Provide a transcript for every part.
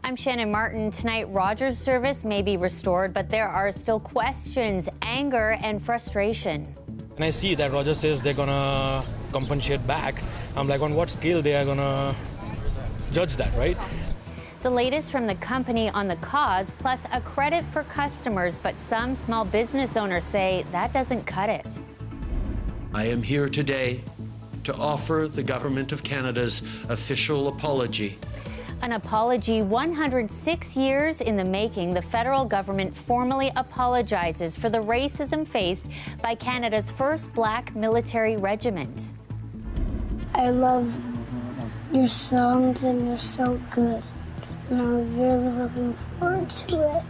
I'm Shannon Martin. Tonight, Rogers service may be restored, but there are still questions, anger, and frustration. And I see that Rogers says they're gonna compensate back. I'm like, on what scale they are gonna judge that, right? The latest from the company on the cause, plus a credit for customers, but some small business owners say that doesn't cut it. I am here today to offer the Government of Canada's official apology. An apology 106 years in the making. The federal government formally apologizes for the racism faced by Canada's first black military regiment. I love your songs and you're so good. And I was really looking forward to it.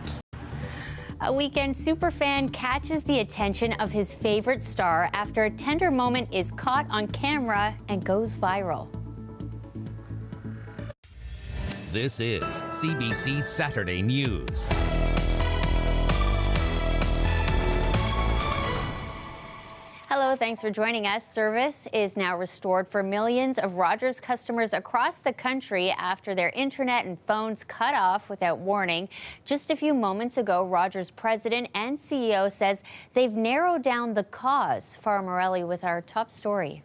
A weekend superfan catches the attention of his favorite star after a tender moment is caught on camera and goes viral. This is CBC Saturday News. Hello, thanks for joining us. Service is now restored for millions of Rogers customers across the country after their internet and phones cut off without warning. Just a few moments ago, Rogers president and CEO says they've narrowed down the cause. Farah Morelli with our top story.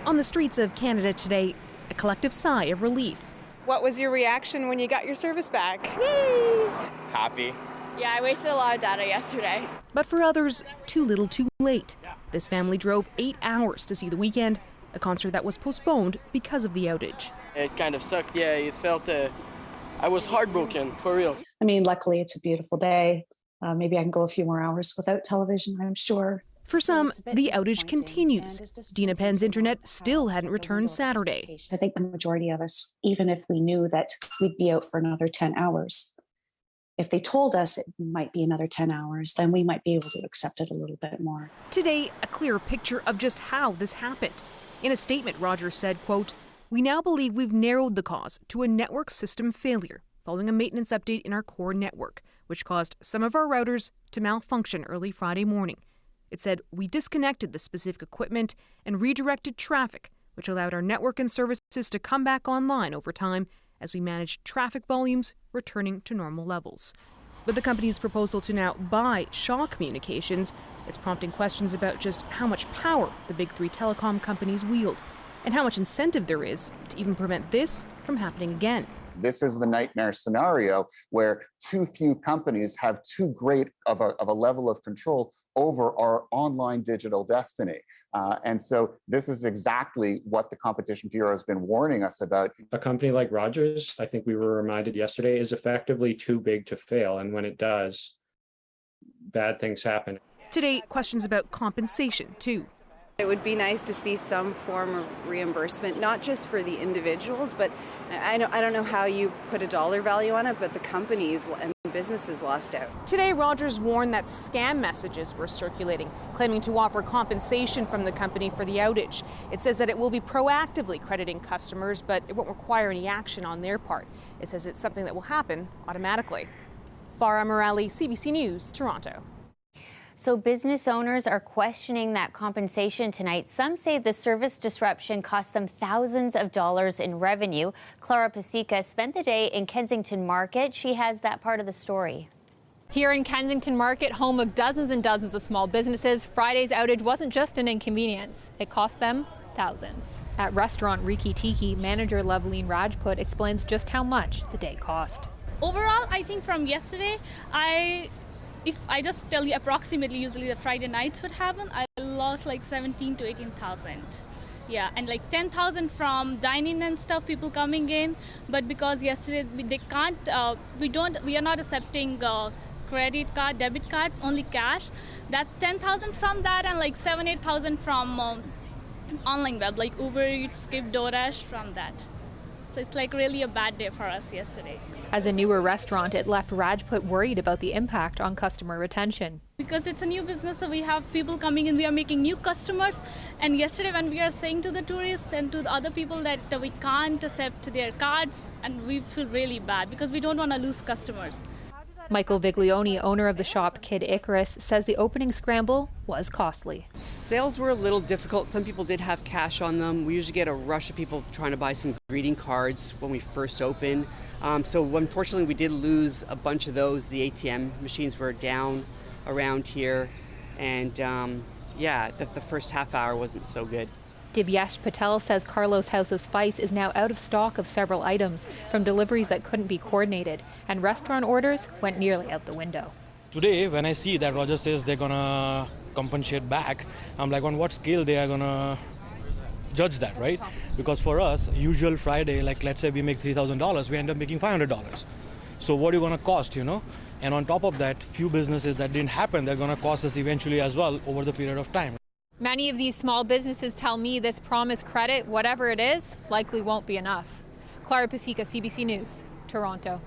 On the streets of Canada today, a collective sigh of relief. What was your reaction when you got your service back? Yay! Happy. Yeah, I wasted a lot of data yesterday. But for others, too little too late. This family drove 8 hours to see The Weeknd, a concert that was postponed because of the outage. It kind of sucked, yeah. It felt, I was heartbroken, for real. I mean, luckily it's a beautiful day. Maybe I can go a few more hours without television, I'm sure. For some, the outage continues. Dina Penn's internet still hadn't returned Saturday. I think the majority of us, even if we knew that we'd be out for another 10 hours, if they told us it might be another 10 hours, then we might be able to accept it a little bit more. Today, a clearer picture of just how this happened. In a statement, Rogers said, quote, "We now believe we've narrowed the cause to a network system failure following a maintenance update in our core network, which caused some of our routers to malfunction early Friday morning." It said, "We disconnected the specific equipment and redirected traffic, which allowed our network and services to come back online over time as we managed traffic volumes returning to normal levels." But the company's proposal to now buy Shaw Communications, it's prompting questions about just how much power the big three telecom companies wield and how much incentive there is to even prevent this from happening again. This is the nightmare scenario where too few companies have too great of a level of control over our online digital destiny. And so this is exactly what the Competition Bureau has been warning us about. A company like Rogers, I think we were reminded yesterday, is effectively too big to fail. And when it does, bad things happen. Today, questions about compensation, too. It would be nice to see some form of reimbursement, not just for the individuals, but I don't know how you put a dollar value on it, but the companies and businesses lost out. Today, Rogers warned that scam messages were circulating, claiming to offer compensation from the company for the outage. It says that it will be proactively crediting customers, but it won't require any action on their part. It says it's something that will happen automatically. Farah Morelli, CBC News, Toronto. So business owners are questioning that compensation tonight. Some say the service disruption cost them thousands of dollars in revenue. Clara Pasica spent the day in Kensington Market. She has that part of the story. Here in Kensington Market, home of dozens and dozens of small businesses, Friday's outage wasn't just an inconvenience. It cost them thousands. At restaurant Riki Tiki, manager Loveleen Rajput explains just how much the day cost. Overall, I think from yesterday, if I just tell you approximately, usually the Friday nights would happen, I lost like 17 to 18,000. Yeah, and like 10,000 from dining and stuff, people coming in. But because yesterday they can't, we are not accepting credit card, debit cards, only cash. That's 10,000 from that, and like 8,000 from online web, like Uber Eats, Skip, DoorDash from that. So it's like really a bad day for us yesterday. As a newer restaurant, it left Rajput worried about the impact on customer retention. Because it's a new business, so we have people coming in, we are making new customers. And yesterday when we are saying to the tourists and to the other people that we can't accept their cards, and we feel really bad because we don't want to lose customers. Michael Viglione, owner of the shop Kid Icarus, says the opening scramble was costly. Sales were a little difficult. Some people did have cash on them. We usually get a rush of people trying to buy some greeting cards when we first open. So unfortunately, we did lose a bunch of those. The ATM machines were down around here. And the first half hour wasn't so good. Divyesh Patel says Carlos House of Spice is now out of stock of several items from deliveries that couldn't be coordinated, and restaurant orders went nearly out the window. Today, when I see that Roger says they're gonna compensate back, I'm like, on what scale they are gonna judge that, right? Because for us, usual Friday, like let's say we make $3,000, we end up making $500. So what are you gonna cost, you know? And on top of that, few businesses that didn't happen, they're gonna cost us eventually as well over the period of time. Many of these small businesses tell me this promised credit, whatever it is, likely won't be enough. Clara Pasica, CBC News, Toronto.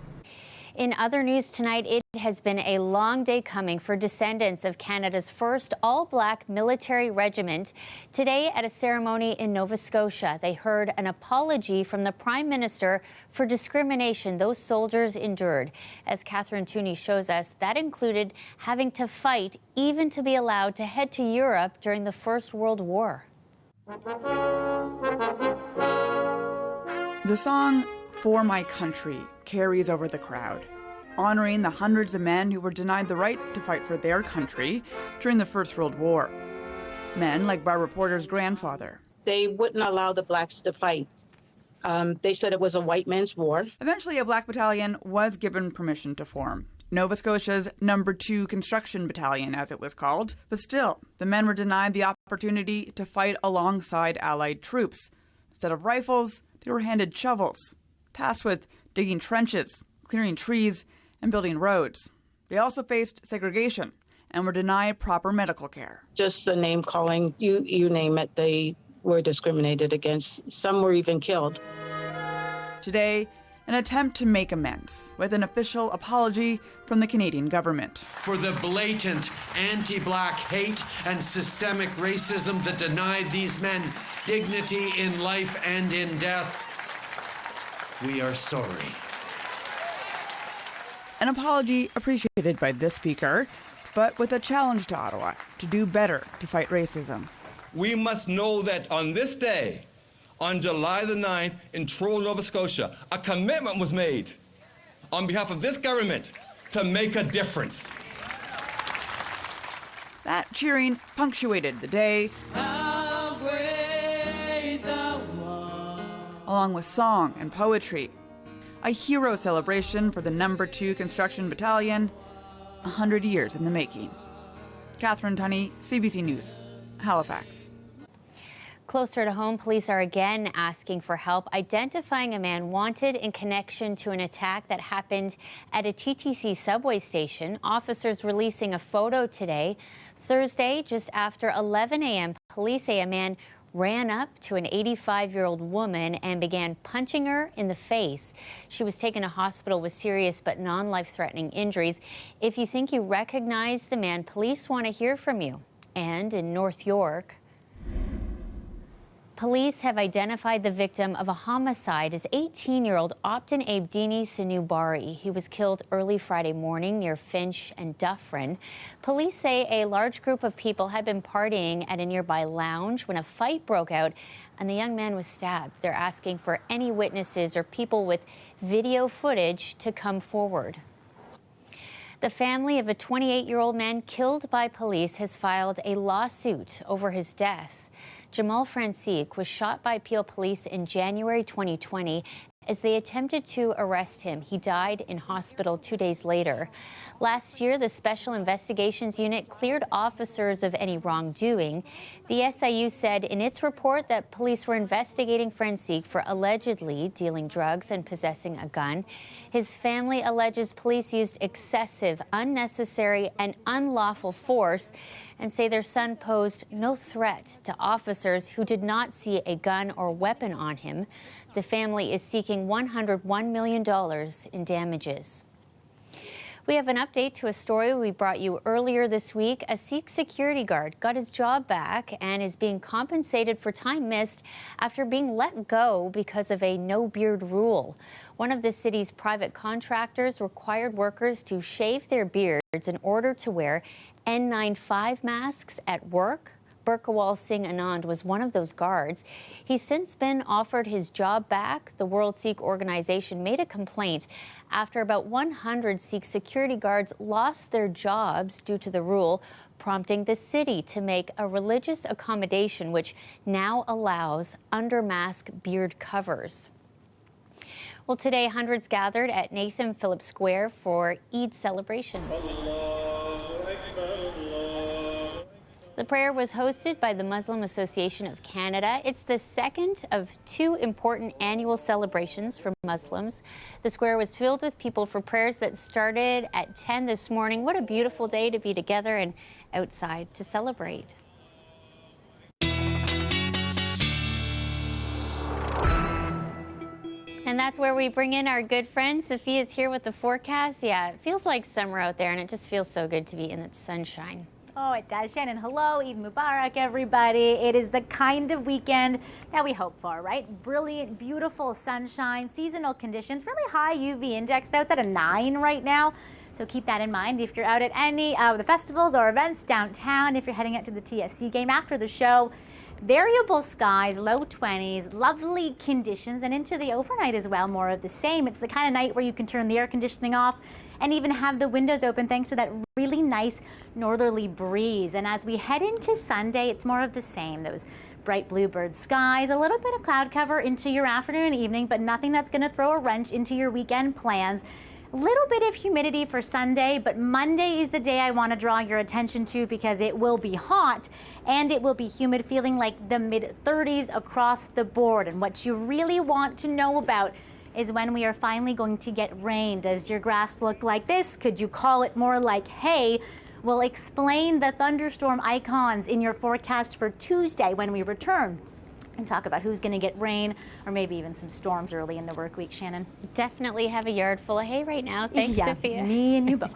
In other news tonight, it has been a long day coming for descendants of Canada's first all-black military regiment. Today, at a ceremony in Nova Scotia, they heard an apology from the Prime Minister for discrimination those soldiers endured. As Catherine Tooney shows us, that included having to fight even to be allowed to head to Europe during the First World War. The song "For My Country" carries over the crowd, honoring the hundreds of men who were denied the right to fight for their country during the First World War. Men like Barbara Porter's grandfather. They wouldn't allow the blacks to fight. They said it was a white man's war. Eventually, a black battalion was given permission to form. Nova Scotia's No. 2 Construction Battalion, as it was called. But still, the men were denied the opportunity to fight alongside Allied troops. Instead of rifles, they were handed shovels, tasked with digging trenches, clearing trees, and building roads. They also faced segregation and were denied proper medical care. Just the name calling, you name it, they were discriminated against. Some were even killed. Today, an attempt to make amends with an official apology from the Canadian government. For the blatant anti-black hate and systemic racism that denied these men dignity in life and in death, we are sorry. An apology appreciated by this speaker, but with a challenge to Ottawa to do better to fight racism. We must know that on this day, on July the 9th in Truro, Nova Scotia, a commitment was made on behalf of this government to make a difference. That cheering punctuated the day, along with song and poetry. A hero celebration for the No. 2 Construction Battalion, 100 years in the making. Catherine Tunney, CBC News, Halifax. Closer to home, police are again asking for help identifying a man wanted in connection to an attack that happened at a TTC subway station. Officers releasing a photo today. Thursday, just after 11 a.m., police say a man ran up to an 85-year-old woman and began punching her in the face. She was taken to hospital with serious but non-life-threatening injuries. If you think you recognize the man, police want to hear from you. And in North York, police have identified the victim of a homicide as 18-year-old Optin Abdini Sinubari. He was killed early Friday morning near Finch and Dufferin. Police say a large group of people had been partying at a nearby lounge when a fight broke out and the young man was stabbed. They're asking for any witnesses or people with video footage to come forward. The family of a 28-year-old man killed by police has filed a lawsuit over his death. Jamal Francique was shot by Peel police in January 2020 as they attempted to arrest him. He died in hospital 2 days later. Last year, the Special Investigations Unit cleared officers of any wrongdoing. The SIU said in its report that police were investigating Francique for allegedly dealing drugs and possessing a gun. His family alleges police used excessive, unnecessary, and unlawful force and say their son posed no threat to officers who did not see a gun or weapon on him. The family is seeking $101 million in damages. We have an update to a story we brought you earlier this week. A Sikh security guard got his job back and is being compensated for time missed after being let go because of a no-beard rule. One of the city's private contractors required workers to shave their beards in order to wear N95 masks at work. Burkawal Singh Anand was one of those guards. He's since been offered his job back. The World Sikh organization made a complaint after about 100 Sikh security guards lost their jobs due to the rule, prompting the city to make a religious accommodation which now allows under-mask beard covers. Well, today hundreds gathered at Nathan Phillips Square for Eid celebrations. The prayer was hosted by the Muslim Association of Canada. It's the second of two important annual celebrations for Muslims. The square was filled with people for prayers that started at 10 this morning. What a beautiful day to be together and outside to celebrate. And that's where we bring in our good friend. Sophia's here with the forecast. Yeah, it feels like summer out there, and it just feels so good to be in the sunshine. Oh, it does, Shannon. Hello, Eid Mubarak, everybody. It is the kind of weekend that we hope for, right? Brilliant, beautiful sunshine, seasonal conditions, really high UV index, though. It's at a 9 right now. So keep that in mind if you're out at any of the festivals or events downtown, if you're heading out to the TFC game after the show. Variable skies, low 20s, lovely conditions, and into the overnight as well, more of the same. It's the kind of night where you can turn the air conditioning off and even have the windows open thanks to that really nice northerly breeze. And as we head into Sunday, it's more of the same. Those bright bluebird skies, a little bit of cloud cover into your afternoon and evening, but nothing that's going to throw a wrench into your weekend plans. Little bit of humidity for Sunday, but Monday is the day I want to draw your attention to because it will be hot and it will be humid, feeling like the mid-30s across the board. And what you really want to know about is when we are finally going to get rain. Does your grass look like this? Could you call it more like hay? We'll explain the thunderstorm icons in your forecast for Tuesday when we return and talk about who's going to get rain or maybe even some storms early in the work week, Shannon. Definitely have a yard full of hay right now. Thanks, yeah, Sophia. Me and you both.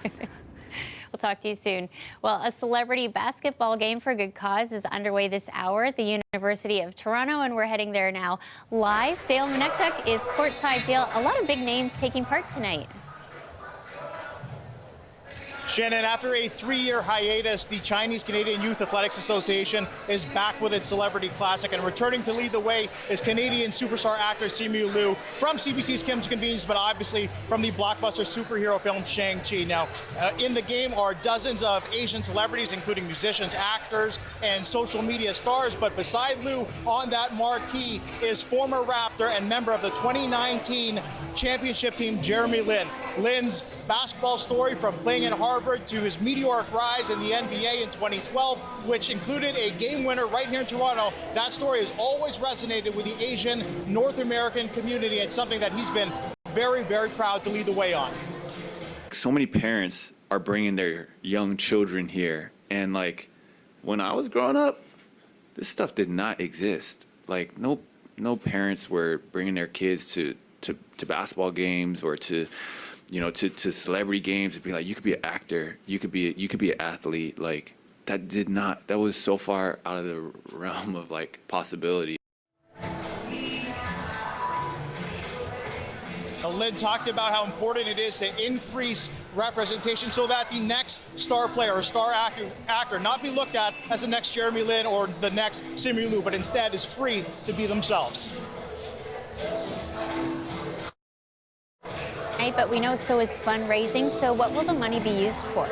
We'll talk to you soon. Well, a celebrity basketball game for a good cause is underway this hour at the University of Toronto, and we're heading there now live. Dale Munuktuk is courtside. Dale, a lot of big names taking part tonight. Shannon, after a 3-year hiatus, the Chinese Canadian Youth Athletics Association is back with its Celebrity Classic, and returning to lead the way is Canadian superstar actor Simu Liu from CBC's Kim's Convenience, but obviously from the blockbuster superhero film Shang-Chi. Now, in the game are dozens of Asian celebrities, including musicians, actors, and social media stars, but beside Liu on that marquee is former Raptor and member of the 2019 championship team, Jeremy Lin. Lin's basketball story, from playing at Harvard to his meteoric rise in the NBA in 2012, which included a game winner right here in Toronto. That story has always resonated with the Asian North American community, and something that he's been very, very proud to lead the way on. So many parents are bringing their young children here, and like when I was growing up, this stuff did not exist. Like no parents were bringing their kids to basketball games or to celebrity games and be like, you could be an actor, you could be an athlete. Like that was so far out of the realm of like possibility. Lin talked about how important it is to increase representation so that the next star player or star actor not be looked at as the next Jeremy Lin or the next Simu Liu, but instead is free to be themselves. But we know so is fundraising. So what will the money be used for?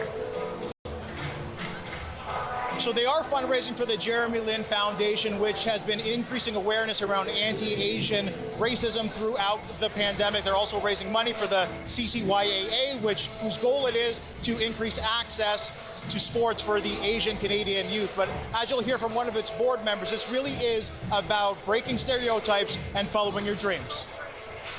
So they are fundraising for the Jeremy Lin Foundation, which has been increasing awareness around anti-Asian racism throughout the pandemic. They're also raising money for the CCYAA, whose goal it is to increase access to sports for the Asian Canadian youth. But as you'll hear from one of its board members, this really is about breaking stereotypes and following your dreams.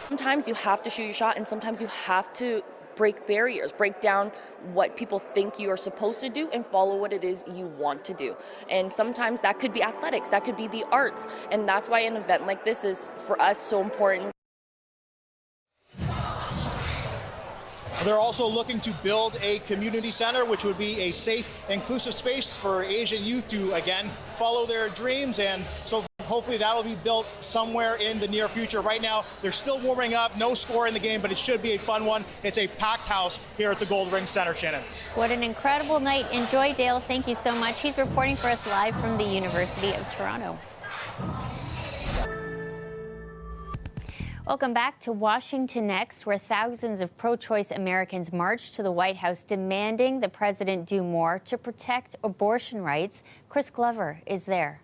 Sometimes you have to shoot your shot, and sometimes you have to break barriers, break down what people think you are supposed to do and follow what it is you want to do. And sometimes that could be athletics, that could be the arts, and that's why an event like this is, for us, so important. They're also looking to build a community center, which would be a safe, inclusive space for Asian youth to, again, follow their dreams. And so hopefully that'll be built somewhere in the near future. Right now, they're still warming up, no score in the game, but it should be a fun one. It's a packed house here at the Gold Ring Center, Shannon. What an incredible night. Enjoy, Dale. Thank you so much. He's reporting for us live from the University of Toronto. Welcome back to Washington Next, where thousands of pro-choice Americans marched to the White House demanding the president do more to protect abortion rights. Chris Glover is there.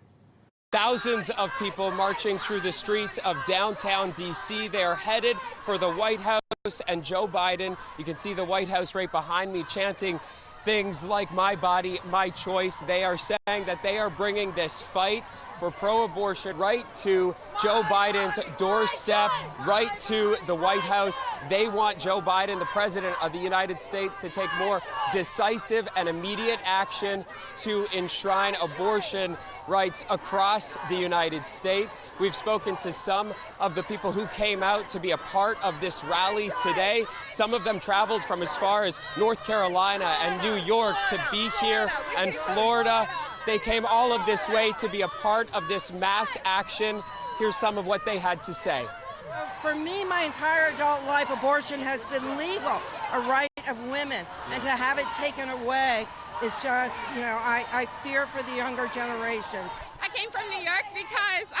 Thousands of people marching through the streets of downtown D.C. They are headed for the White House and Joe Biden. You can see the White House right behind me chanting things like "my body, my choice." They are saying that they are bringing this fight for pro-abortion right to Joe Biden's doorstep, right to the White House. They want Joe Biden, the president of the United States, to take more decisive and immediate action to enshrine abortion rights across the United States. We've spoken to some of the people who came out to be a part of this rally today. Some of them traveled from as far as North Carolina and New York to be here, and Florida. They came all of this way to be a part of this mass action. Here's some of what they had to say. For me, my entire adult life, abortion has been legal, a right of women, and to have it taken away is just, I fear for the younger generations. I came from New York because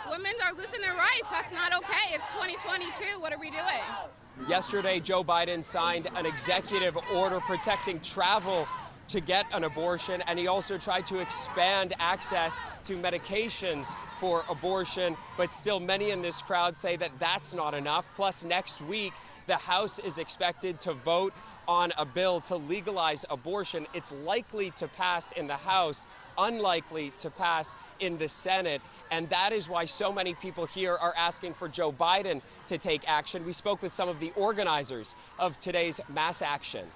women are losing their rights. That's not okay. It's 2022. What are we doing? Yesterday, Joe Biden signed an executive order protecting travel to get an abortion, and he also tried to expand access to medications for abortion, but still many in this crowd say that that's not enough. Plus, next week, the House is expected to vote on a bill to legalize abortion. It's likely to pass in the House, unlikely to pass in the Senate, and that is why so many people here are asking for Joe Biden to take action. We spoke with some of the organizers of today's mass action.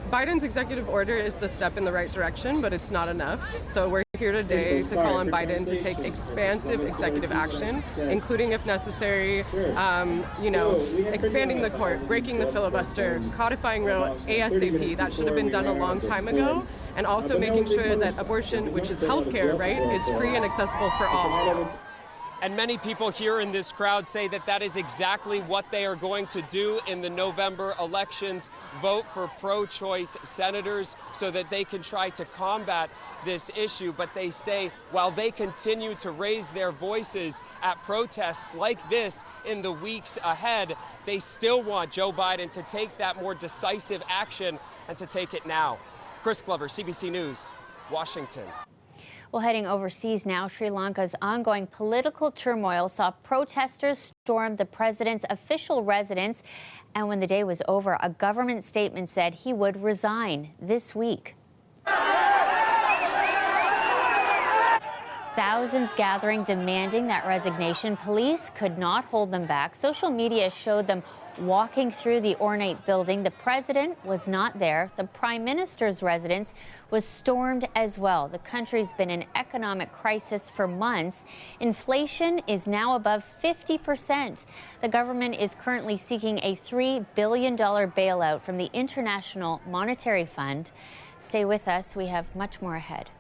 Biden's executive order is the step in the right direction, but it's not enough. So we're here today to call on Biden to take expansive executive action, including, if necessary, expanding the court, breaking the filibuster, codifying Roe ASAP. That should have been done a long time ago, and also making sure that abortion, which is healthcare, right, is free and accessible for all. And many people here in this crowd say that that is exactly what they are going to do in the November elections, vote for pro-choice senators so that they can try to combat this issue. But they say while they continue to raise their voices at protests like this in the weeks ahead, they still want Joe Biden to take that more decisive action and to take it now. Chris Glover, CBC News, Washington. Well, heading overseas now, Sri Lanka's ongoing political turmoil saw protesters storm the president's official residence. And when the day was over, a government statement said he would resign this week. Thousands gathering, demanding that resignation. Police could not hold them back. Social media showed them walking through the ornate building. The president was not there. The prime minister's residence was stormed as well. The country's been in economic crisis for months. Inflation is now above 50%. The government is currently seeking a $3 billion bailout from the International Monetary Fund. Stay with us. We have much more ahead.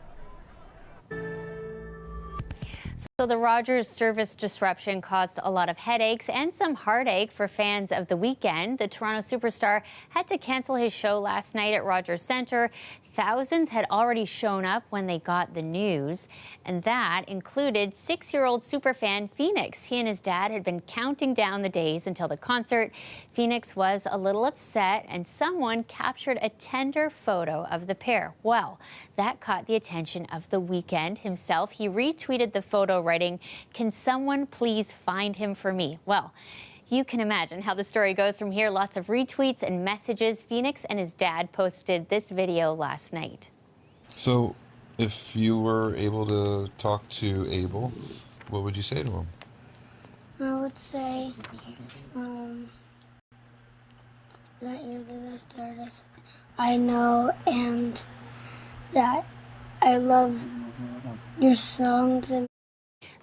So the Rogers service disruption caused a lot of headaches and some heartache for fans of the weekend. The Toronto superstar had to cancel his show last night at Rogers Centre. Thousands had already shown up when they got the news, and that included 6-year-old superfan Phoenix. He and his dad had been counting down the days until the concert. Phoenix was a little upset, and someone captured a tender photo of the pair. Well, that caught the attention of The Weeknd himself. He retweeted the photo, writing, "Can someone please find him for me?" Well, you can imagine how the story goes from here. Lots of retweets and messages. Phoenix and his dad posted this video last night. So, if you were able to talk to Abel, what would you say to him? I would say that you're the best artist I know, and that I love your songs. And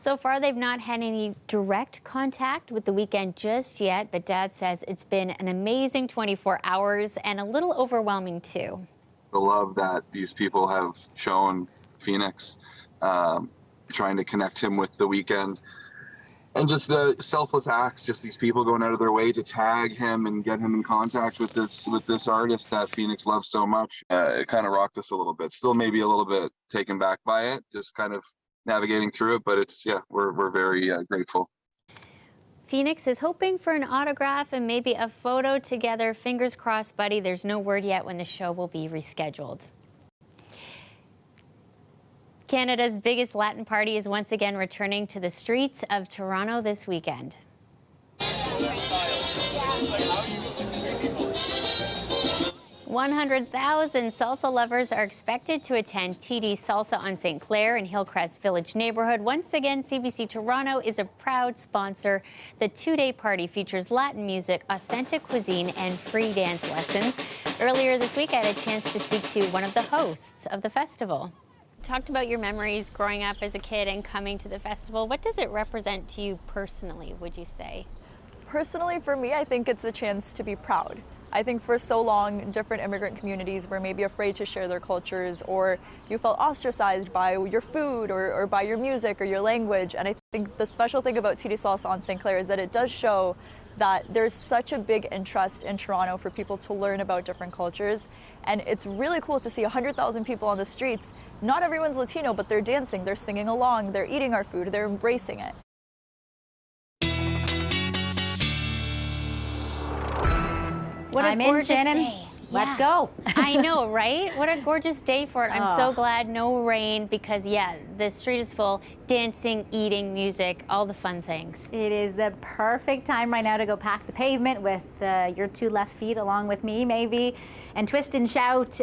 So far, they've not had any direct contact with the weekend just yet, but Dad says it's been an amazing 24 hours and a little overwhelming, too. The love that these people have shown Phoenix, trying to connect him with the weekend, and just selfless acts, just these people going out of their way to tag him and get him in contact with this artist that Phoenix loves so much. It kind of rocked us a little bit. Still maybe a little bit taken back by it, just kind of navigating through it, but it's, yeah, we're very grateful. Phoenix is hoping for an autograph and maybe a photo together. Fingers crossed, buddy. There's no word yet when the show will be rescheduled. Canada's biggest Latin party is once again returning to the streets of Toronto this weekend. 100,000 salsa lovers are expected to attend TD Salsa on St. Clair in Hillcrest Village neighborhood. Once again, CBC Toronto is a proud sponsor. The two-day party features Latin music, authentic cuisine, and free dance lessons. Earlier this week, I had a chance to speak to one of the hosts of the festival. Talked about your memories growing up as a kid and coming to the festival. What does it represent to you personally, would you say? Personally, for me, I think it's a chance to be proud. I think for so long, different immigrant communities were maybe afraid to share their cultures, or you felt ostracized by your food or by your music or your language. And I think the special thing about TD Salsa on St. Clair is that it does show that there's such a big interest in Toronto for people to learn about different cultures. And it's really cool to see 100,000 people on the streets. Not everyone's Latino, but they're dancing, they're singing along, they're eating our food, they're embracing it. What a gorgeous day. Let's go. I know, right? What a gorgeous day for it. I'm so glad no rain because, yeah, the street is full. Dancing, eating, music, all the fun things. It is the perfect time right now to go pack the pavement with your two left feet along with me, maybe, and twist and shout.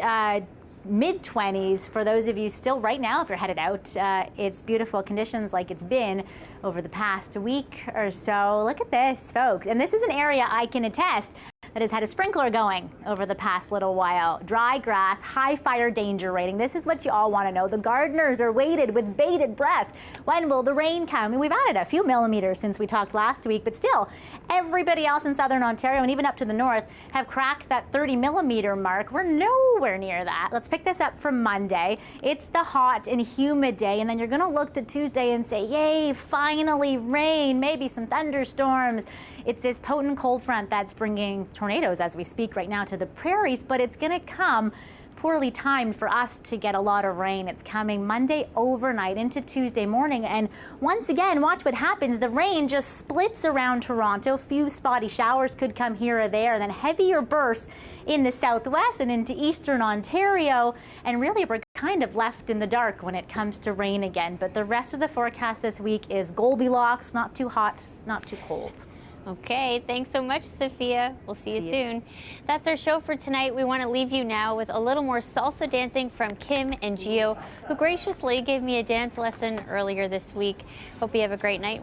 Mid-20s for those of you still right now if you're headed out. It's beautiful conditions like it's been over the past week or so. Look at this, folks. And this is an area I can attest that has had a sprinkler going over the past little while. Dry grass, high fire danger rating. This is what you all want to know. The gardeners are waited with bated breath. When will the rain come? I mean, we've added a few millimeters since we talked last week, but still, everybody else in southern Ontario and even up to the north have cracked that 30 millimeter mark. We're nowhere near that. Let's pick this up from Monday. It's the hot and humid day, and then you're going to look to Tuesday and say, yay, finally rain, maybe some thunderstorms. It's this potent cold front that's bringing tornadoes as we speak right now to the prairies, but it's going to come poorly timed for us to get a lot of rain. It's coming Monday overnight into Tuesday morning. And once again, watch what happens. The rain just splits around Toronto. Few spotty showers could come here or there, and then heavier bursts in the southwest and into eastern Ontario. And really, we're kind of left in the dark when it comes to rain again. But the rest of the forecast this week is Goldilocks, not too hot, not too cold. Okay, thanks so much, Sophia. We'll see you soon. That's our show for tonight. We want to leave you now with a little more salsa dancing from Kim and Gio, who graciously gave me a dance lesson earlier this week. Hope you have a great night.